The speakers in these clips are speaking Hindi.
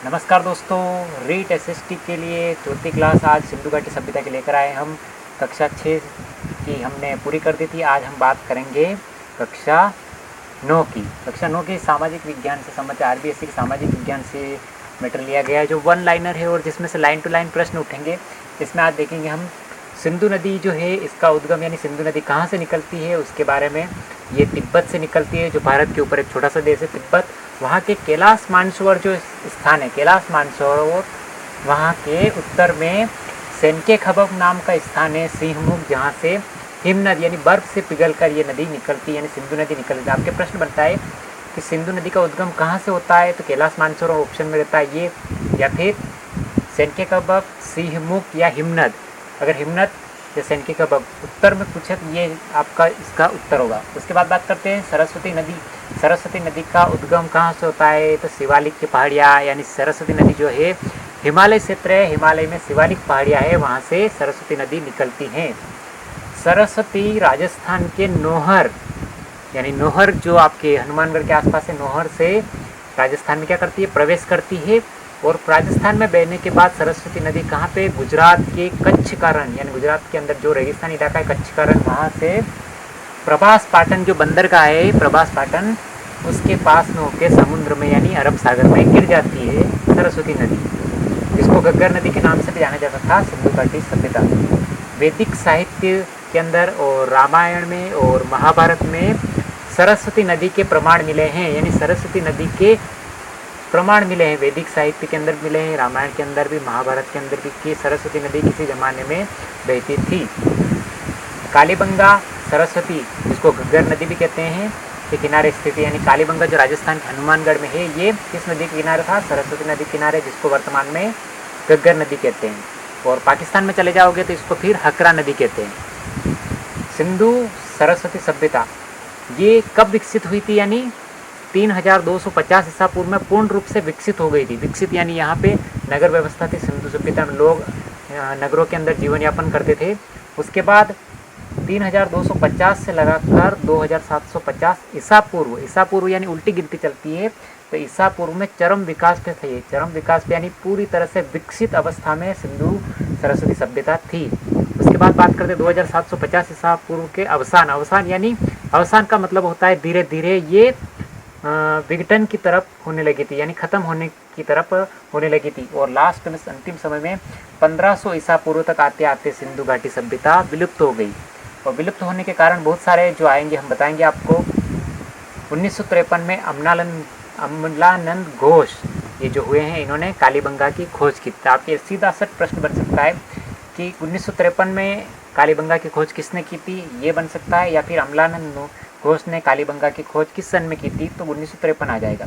नमस्कार दोस्तों, रीट एसएसटी के लिए चौथी क्लास आज सिंधु घाटी सभ्यता की लेकर आए हम। कक्षा 6 की हमने पूरी कर दी थी। आज हम बात करेंगे कक्षा 9 की। कक्षा 9 की सामाजिक विज्ञान से संबंधित आरबीएससी के सामाजिक विज्ञान से मैटर लिया गया है, जो वन लाइनर है और जिसमें से लाइन टू लाइन प्रश्न उठेंगे। इसमें आज देखेंगे हम सिंधु नदी जो है, इसका उद्गम यानी सिंधु नदी कहाँ से निकलती है उसके बारे में। ये तिब्बत से निकलती है, जो भारत के ऊपर एक छोटा सा देश है तिब्बत। वहाँ के कैलाश मानसरोवर जो स्थान है, कैलाश मानसरोवर, वहाँ के उत्तर में सेनके खबक नाम का स्थान है, सिंहमुख, जहाँ से हिमनद यानी बर्फ से पिघलकर ये नदी निकलती है, यानी सिंधु नदी निकलती है। आपके प्रश्न बनता है कि सिंधु नदी का उद्गम कहाँ से होता है, तो कैलाश मानसरोवर ऑप्शन में रहता है ये, या फिर सेनके खबक, सिंहमुख या हिमनद। अगर हिमनद या सेनके खबक उत्तर में पूछे तो ये आपका इसका उत्तर होगा। उसके बाद बात करते हैं सरस्वती नदी। सरस्वती नदी का उद्गम कहाँ से होता है, तो शिवालिक की पहाड़ियाँ, यानी सरस्वती नदी जो है हिमालय क्षेत्र है, हिमालय में शिवालिक पहाड़ियाँ है, वहाँ से सरस्वती नदी निकलती हैं। सरस्वती राजस्थान के नौहर, यानी नौहर जो आपके हनुमानगढ़ के आसपास है, नौहर से राजस्थान में क्या करती है, प्रवेश करती है। और राजस्थान में बहने के बाद सरस्वती नदी कहाँ पे, गुजरात के कच्छ का रण, यानी गुजरात के अंदर जो रेगिस्तानी इलाका है कच्छ का रण, वहाँ से प्रभास पाटन जो बंदरगाह है, प्रभास पाटन, उसके पास में होकर समुद्र में यानी अरब सागर में गिर जाती है सरस्वती नदी, जिसको घग्गर नदी के नाम से भी जाना जाता था सिंधु घाटी सभ्यता। वैदिक साहित्य के अंदर और रामायण में और महाभारत में सरस्वती नदी के प्रमाण मिले हैं, यानी सरस्वती नदी के प्रमाण मिले हैं। वैदिक साहित्य के अंदर मिले हैं, रामायण के अंदर भी, महाभारत के अंदर भी, कि सरस्वती नदी किसी ज़माने में बहती थी। कालीबंगा सरस्वती, जिसको घग्गर नदी भी कहते हैं, के किनारे स्थित है, यानी कालीबंगा जो राजस्थान के हनुमानगढ़ में है, ये किस नदी के किनारे था, सरस्वती नदी किनारे, जिसको वर्तमान में घग्गर नदी कहते हैं। और पाकिस्तान में चले जाओगे तो इसको फिर हकरा नदी कहते हैं। सिंधु सरस्वती सभ्यता ये कब विकसित हुई थी, यानी 3250 ईसा पूर्व में पूर्ण रूप से विकसित हो गई थी। विकसित यानी यहाँ पे नगर व्यवस्था थी सिंधु सभ्यता में, लोग नगरों के अंदर जीवन यापन करते थे। उसके बाद 3250 से लगाकर 2750 ईसा पूर्व यानी उल्टी गिनती चलती है, तो ईसा पूर्व में चरम विकास पे थे। चरम विकास पे यानी पूरी तरह से विकसित अवस्था में सिंधु सरस्वती सभ्यता थी। उसके बाद बात करते 2750 ईसा पूर्व के अवसान यानी अवसान का मतलब होता है धीरे धीरे ये विघटन की तरफ होने लगी थी, यानी खत्म होने की तरफ होने लगी थी। और लास्ट में अंतिम समय में 1500 ईसा पूर्व तक आते आते सिंधु घाटी सभ्यता विलुप्त हो गई। और विलुप्त होने के कारण बहुत सारे जो आएंगे हम बताएंगे आपको। 1953 में अमलानंद घोष ये जो हुए हैं, इन्होंने कालीबंगा की खोज की। तो आपके सीधा सट प्रश्न बन सकता है कि 1953 में कालीबंगा की खोज किसने की थी, ये बन सकता है, या फिर अमलानंद घोष ने कालीबंगा की खोज किस सन में की थी, तो 1953 आ जाएगा।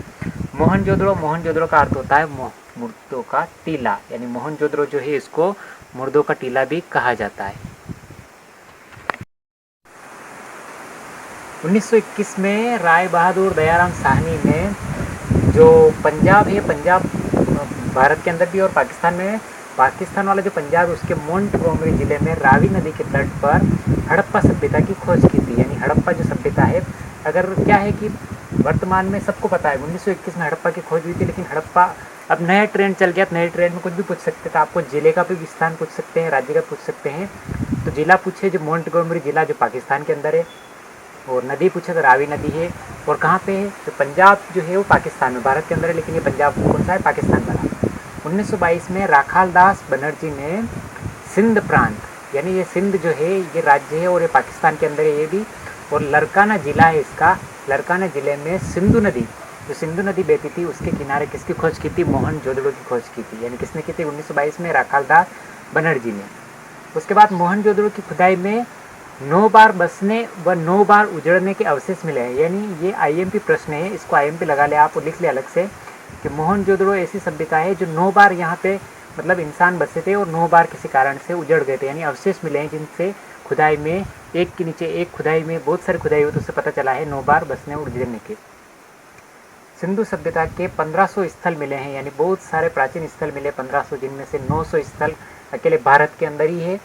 मोहनजोदड़ो का अर्थ होता है मुर्दों का टीला, यानी मोहनजोदड़ो जो है इसको मुर्दों का टीला भी कहा जाता है। 1921 में राय बहादुर दयाराम साहनी ने जो पंजाब है, पंजाब भारत के अंदर भी और पाकिस्तान में, पाकिस्तान वाला जो पंजाब है उसके मोंटगोमरी जिले में रावी नदी के तट पर हड़प्पा सभ्यता की खोज की थी। यानी हड़प्पा जो सभ्यता है, अगर क्या है कि वर्तमान में सबको पता है 1921 में हड़प्पा की खोज हुई थी, लेकिन हड़प्पा अब नया ट्रेंड चल गया, नए ट्रेंड में कुछ भी पूछ सकते थे। आपको जिले का भी स्थान पूछ सकते हैं, राज्य का पूछ सकते हैं। तो जिला पूछे जो मोंटगोमरी जिला जो पाकिस्तान के अंदर है, और नदी पूछे तो रावी नदी है। और कहाँ पे है, तो पंजाब जो है वो पाकिस्तान में, भारत के अंदर है, लेकिन ये पंजाब कौन सा है, पाकिस्तान वाला। 1922 में राखालदास बनर्जी ने सिंध प्रांत, यानी ये सिंध जो है ये राज्य है और ये पाकिस्तान के अंदर है ये भी, और लरकाना जिला है इसका, लरकाना जिले में सिंधु नदी, जो सिंधु नदी बहती थी उसके किनारे किसकी खोज की थी, मोहनजोदड़ो की खोज की थी। यानी किसने की थी, 1922 में राखालदास बनर्जी ने। उसके बाद मोहनजोदड़ो की खुदाई में 9 बार बसने व 9 बार उजड़ने के अवशेष मिले हैं। यानी ये आईएमपी प्रश्न है, इसको आईएमपी लगा ले आप और लिख ले अलग से कि मोहनजोदड़ो ऐसी सभ्यता है जो 9 बार यहाँ पे मतलब इंसान बसे थे और 9 बार किसी कारण से उजड़ गए थे। यानी अवशेष मिले हैं जिनसे खुदाई में एक के नीचे एक खुदाई में बहुत सारी खुदाई हुई, तो उससे पता चला है 9 बार बसने और उजड़ने के। सिंधु सभ्यता के 1500 स्थल मिले हैं, यानी बहुत सारे प्राचीन स्थल मिले 1500, जिनमें से 900 स्थल अकेले भारत के अंदर ही है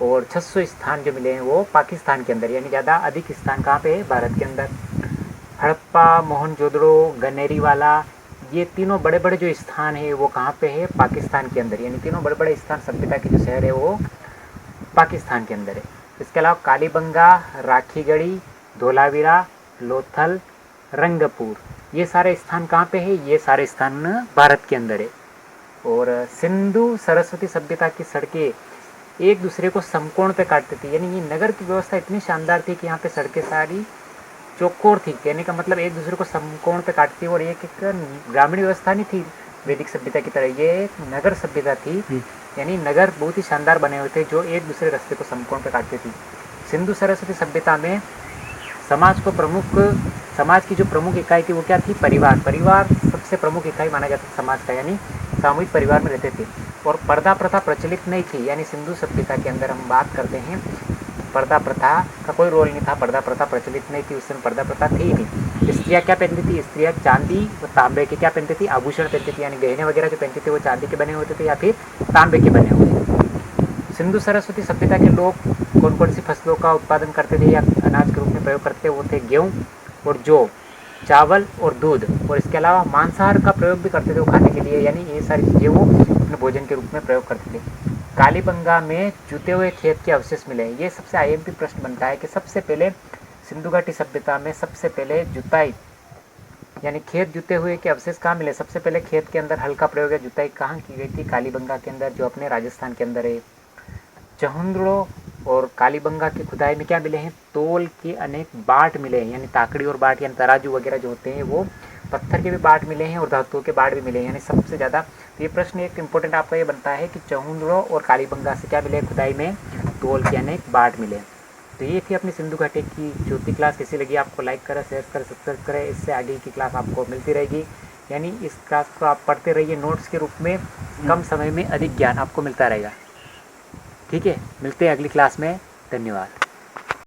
और 600 स्थान जो मिले हैं वो पाकिस्तान के अंदर, यानी ज़्यादा अधिक स्थान कहाँ पे है, भारत के अंदर। हड़प्पा, मोहनजोदड़ो, गनेरीवाला, ये तीनों बड़े बड़े जो स्थान है वो कहाँ पे है, पाकिस्तान के अंदर, यानी तीनों बड़े बड़े स्थान सभ्यता के जो शहर है वो पाकिस्तान के अंदर है। इसके अलावा कालीबंगा, राखीगढ़ी, धोलावीरा, लोथल, रंगपुर, ये सारे स्थान कहाँ पे है, ये सारे स्थान भारत के अंदर है। और सिंधु सरस्वती सभ्यता की सड़कें एक दूसरे को समकोण पे काटती थी, यानी ये नगर की व्यवस्था इतनी शानदार थी कि यहाँ पे सड़कें सारी चौकोर थी। कहने का मतलब एक दूसरे को समकोण पे काटती, और एक ग्रामीण व्यवस्था नहीं थी वैदिक सभ्यता की तरह, ये एक नगर सभ्यता थी, यानी नगर बहुत ही शानदार बने हुए थे जो एक दूसरे रास्ते को समकोण पे काटती थी। सिंधु सरस्वती सभ्यता में समाज की जो प्रमुख इकाई थी वो क्या थी, परिवार। परिवार सबसे प्रमुख इकाई माना जाता था समाज का, यानी सामूहिक परिवार में रहते थे। और पर्दा प्रथा प्रचलित नहीं थी, यानी सिंधु सभ्यता के अंदर हम बात करते हैं पर्दा प्रथा का कोई रोल नहीं था, पर्दा प्रथा प्रचलित नहीं थी, उस समय पर्दा प्रथा थी ही नहीं। स्त्रियाँ क्या पहनती थी, स्त्रियाँ चांदी व तांबे के क्या पहनती थी, आभूषण पहनती थी, यानी गहने वगैरह जो पहनते थे वो चांदी के बने होते थे या फिर तांबे के बने होते। सिंधु सरस्वती सभ्यता के लोग कौन कौन सी फसलों का उत्पादन करते थे या अनाज के रूप में प्रयोग करते थे, वो थे गेहूँ और जौ, चावल और दूध, और इसके अलावा मांसाहार का प्रयोग भी करते थे वो खाने के लिए, यानी ये सारी चीज़ें वो अपने भोजन के रूप में प्रयोग करते थे। कालीबंगा में जुते हुए खेत के अवशेष मिले हैं। ये सबसे आईएमपी प्रश्न बनता है कि सबसे पहले सिंधु घाटी सभ्यता में सबसे पहले जुताई यानी खेत जुते हुए के अवशेष कहाँ मिले, सबसे पहले खेत के अंदर हल का प्रयोग या जुताई कहाँ की गई थी, कालीबंगा के अंदर, जो अपने राजस्थान के अंदर है। चहुंदड़ो और कालीबंगा की खुदाई में क्या मिले हैं, तोल के अनेक बाट मिले हैं, यानी ताकड़ी और बाट यानी तराजू वगैरह जो होते हैं वो पत्थर के भी बाट मिले हैं और धातुओं के बाट भी मिले हैं, यानी सबसे ज़्यादा। तो ये प्रश्न एक इम्पोर्टेंट आपका ये बनता है कि चहुंदड़ो और कालीबंगा से क्या मिले खुदाई में, तोल के अनेक बाट मिले। तो ये थी अपनी सिंधु घाटी की चौथी क्लास। कैसी लगी आपको, लाइक करें, शेयर करें, सब्सक्राइब करें, इससे आगे की क्लास आपको मिलती रहेगी, यानी इस क्लास को आप पढ़ते रहिए नोट्स के रूप में, कम समय में अधिक ज्ञान आपको मिलता रहेगा। ठीक है, मिलते हैं अगली क्लास में, धन्यवाद।